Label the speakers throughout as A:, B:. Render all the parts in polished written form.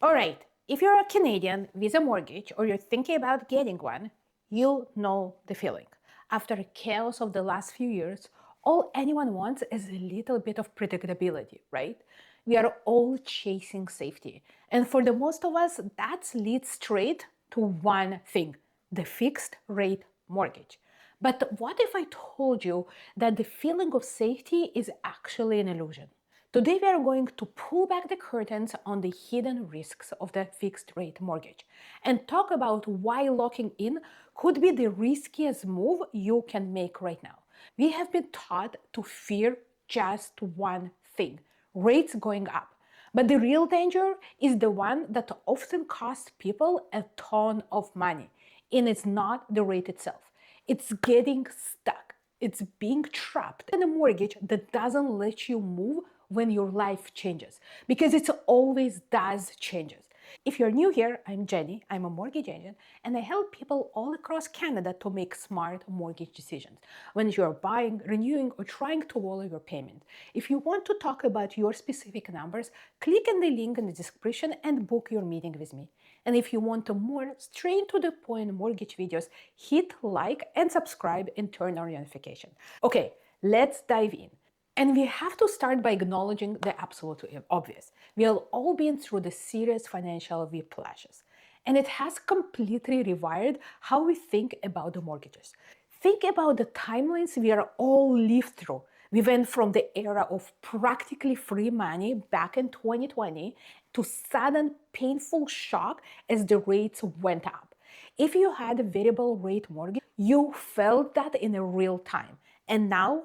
A: All right, if you're a Canadian with a mortgage or you're thinking about getting one, you know the feeling. After the chaos of the last few years, all anyone wants is a little bit of predictability, right? We are all chasing safety. And for the most of us, that leads straight to one thing, the fixed rate mortgage. But what if I told you that the feeling of safety is actually an illusion? Today, we are going to pull back the curtains on the hidden risks of the fixed rate mortgage and talk about why locking in could be the riskiest move you can make right now. We have been taught to fear just one thing, rates going up. But the real danger is the one that often costs people a ton of money. And it's not the rate itself, it's getting stuck. It's being trapped in a mortgage that doesn't let you move when your life changes, because it always does changes. If you're new here, I'm Jenny, I'm a mortgage agent, and I help people all across Canada to make smart mortgage decisions when you're buying, renewing, or trying to lower your payment. If you want to talk about your specific numbers, click on the link in the description and book your meeting with me. And if you want a more straight to the point mortgage videos, hit like and subscribe and turn on notification. Okay, let's dive in. And we have to start by acknowledging the absolute obvious. We have all been through the serious financial whiplashes, and it has completely rewired how we think about the mortgages. Think about the timelines we are all lived through. We went from the era of practically free money back in 2020 to sudden painful shock as the rates went up. If you had a variable rate mortgage, you felt that in a real time. And now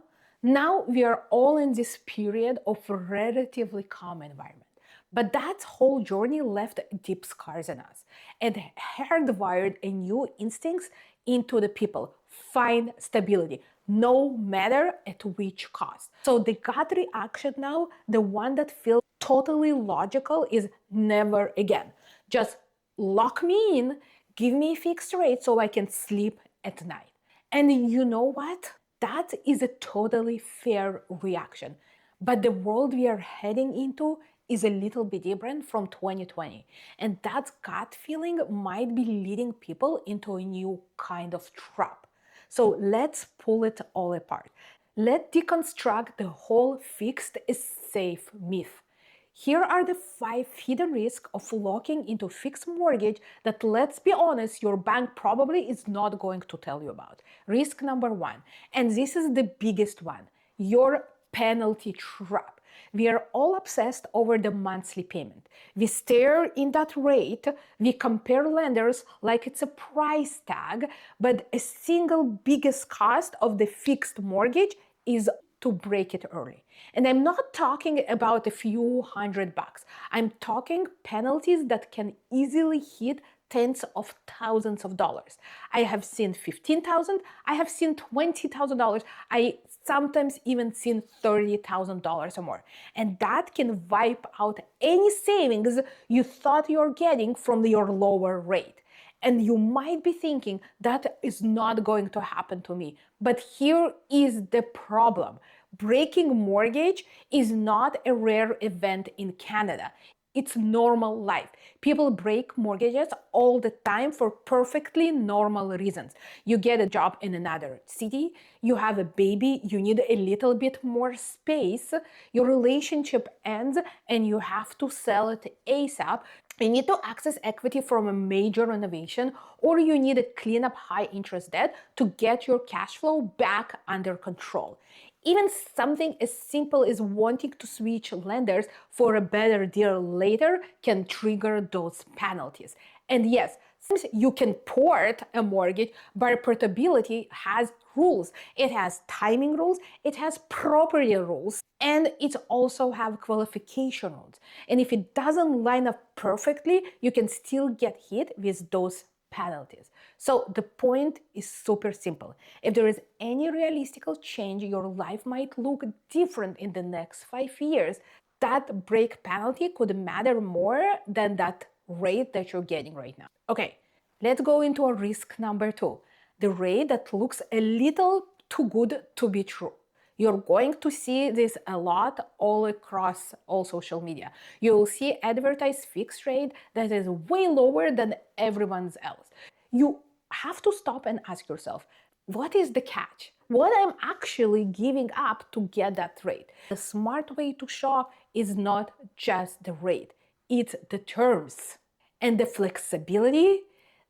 A: we are all in this period of a relatively calm environment. But that whole journey left deep scars in us and hardwired a new instincts into the people. Find stability, no matter at which cost. So the gut reaction now, the one that feels totally logical, is never again. Just lock me in, give me a fixed rate so I can sleep at night. And you know what? That is a totally fair reaction. But the world we are heading into is a little bit different from 2020. And that gut feeling might be leading people into a new kind of trap. So let's pull it all apart. Let's deconstruct the whole fixed is safe myth. Here are the 5 hidden risks of locking into fixed mortgage that, let's be honest, your bank probably is not going to tell you about. Risk number 1, and this is the biggest one, your penalty trap. We are all obsessed over the monthly payment. We stare in that rate, we compare lenders like it's a price tag, but a single biggest cost of the fixed mortgage is to break it early. And I'm not talking about a few $100. I'm talking penalties that can easily hit tens of thousands of dollars. I have seen $15,000, I have seen $20,000, I sometimes even seen $30,000 or more. And that can wipe out any savings you thought you're getting from your lower rate. And you might be thinking, that is not going to happen to me. But here is the problem. Breaking mortgage is not a rare event in Canada. It's normal life. People break mortgages all the time for perfectly normal reasons. You get a job in another city, you have a baby, you need a little bit more space, your relationship ends, and you have to sell it ASAP. You need to access equity from a major renovation, or you need to clean up high interest debt to get your cash flow back under control. Even something as simple as wanting to switch lenders for a better deal later can trigger those penalties. And yes, you can port a mortgage, but portability has rules. It has timing rules, it has property rules, and it also have qualification rules. And if it doesn't line up perfectly, you can still get hit with those penalties. So the point is super simple. If there is any realistic change, your life might look different in the next 5 years. That break penalty could matter more than that rate that you're getting right now. Okay, let's go into a risk number 2, the rate that looks a little too good to be true. You're going to see this a lot all across all social media. You'll see advertised fixed rate that is way lower than everyone's else. You have to stop and ask yourself, what is the catch? What I'm actually giving up to get that rate? The smart way to shop is not just the rate, it's the terms and the flexibility.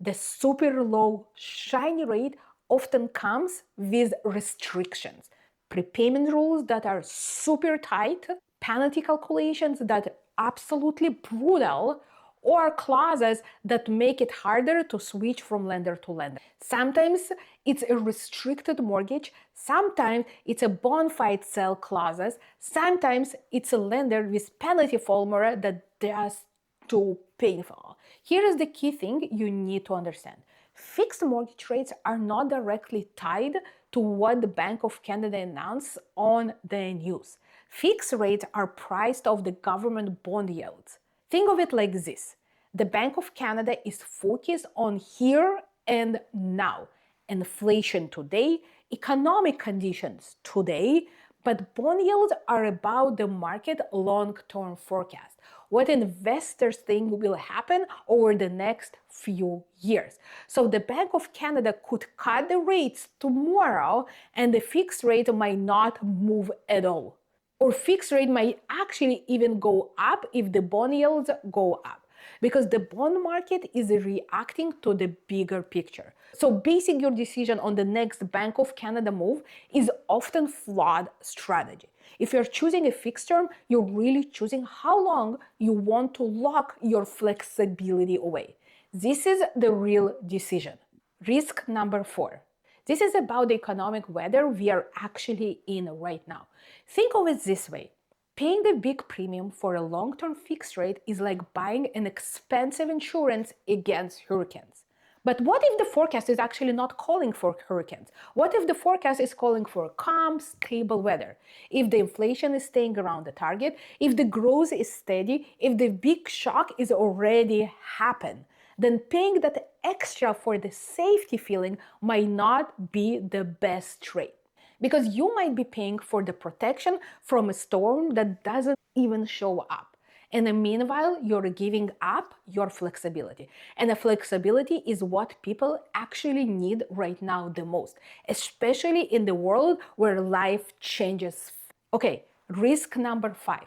A: The super low shiny rate often comes with restrictions, prepayment rules that are super tight, penalty calculations that are absolutely brutal, or clauses that make it harder to switch from lender to lender. Sometimes it's a restricted mortgage, sometimes it's a bona fide sell clauses, sometimes it's a lender with penalty formula that just too painful. Here is the key thing you need to understand. Fixed mortgage rates are not directly tied to what the Bank of Canada announced on the news. Fixed rates are priced off the government bond yields. Think of it like this. The Bank of Canada is focused on here and now. Inflation today, economic conditions today, but bond yields are about the market long-term forecast. What investors think will happen over the next few years. So the Bank of Canada could cut the rates tomorrow and the fixed rate might not move at all. Or fixed rate might actually even go up if the bond yields go up, because the bond market is reacting to the bigger picture. So basing your decision on the next Bank of Canada move is often flawed strategy. If you're choosing a fixed term, you're really choosing how long you want to lock your flexibility away. This is the real decision. Risk number 4. This is about the economic weather we are actually in right now. Think of it this way. Paying a big premium for a long-term fixed rate is like buying an expensive insurance against hurricanes. But what if the forecast is actually not calling for hurricanes? What if the forecast is calling for calm, stable weather? If the inflation is staying around the target, if the growth is steady, if the big shock is already happened, then paying that extra for the safety feeling might not be the best trade. Because you might be paying for the protection from a storm that doesn't even show up. And meanwhile, you're giving up your flexibility. And the flexibility is what people actually need right now the most, especially in the world where life changes. Okay, risk number 5.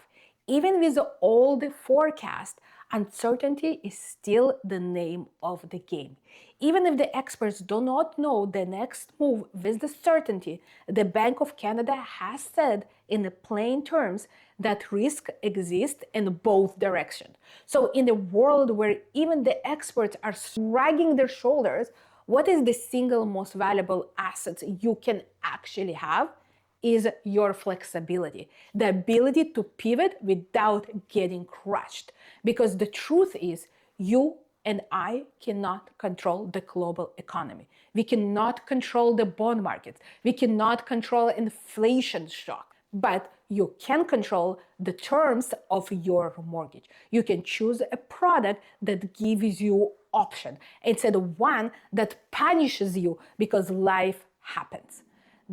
A: Even with all the forecast, uncertainty is still the name of the game. Even if the experts do not know the next move with the certainty, the Bank of Canada has said in the plain terms that risk exists in both directions. So in a world where even the experts are shrugging their shoulders, what is the single most valuable asset you can actually have? Is your flexibility, the ability to pivot without getting crushed. Because the truth is, you and I cannot control the global economy. We cannot control the bond markets. We cannot control inflation shock. But you can control the terms of your mortgage. You can choose a product that gives you option instead of one that punishes you because life happens.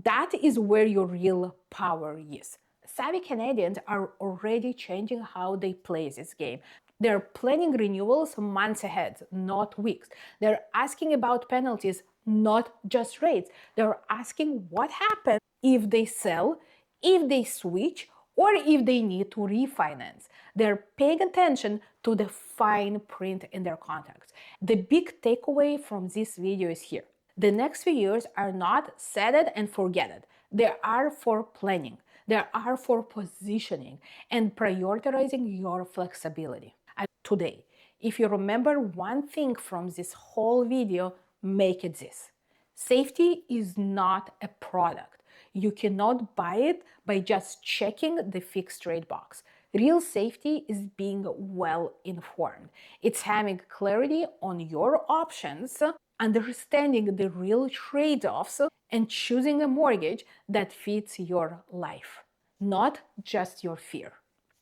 A: That is where your real power is. Savvy Canadians are already changing how they play this game. They're planning renewals months ahead, not weeks. They're asking about penalties, not just rates. They're asking what happens if they sell, if they switch, or if they need to refinance. They're paying attention to the fine print in their contracts. The big takeaway from this video is here. The next few years are not set it and forget it. They are for planning. They are for positioning and prioritizing your flexibility. Today, if you remember one thing from this whole video, make it this. Safety is not a product. You cannot buy it by just checking the fixed rate box. Real safety is being well informed. It's having clarity on your options, understanding the real trade-offs, and choosing a mortgage that fits your life, not just your fear.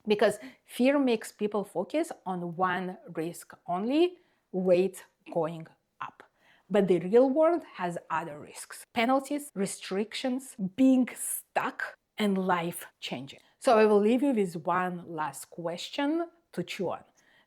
A: Because fear makes people focus on one risk only, rates going up. But the real world has other risks. Penalties, restrictions, being stuck, and life changing. So I will leave you with one last question to chew on.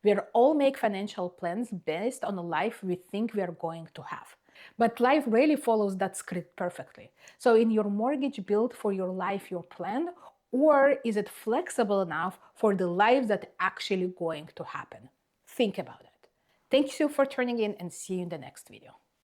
A: We all make financial plans based on a life we think we are going to have. But life really follows that script perfectly. So is your mortgage built for your life you planned, or is it flexible enough for the life that's actually going to happen? Think about it. Thank you for tuning in and see you in the next video.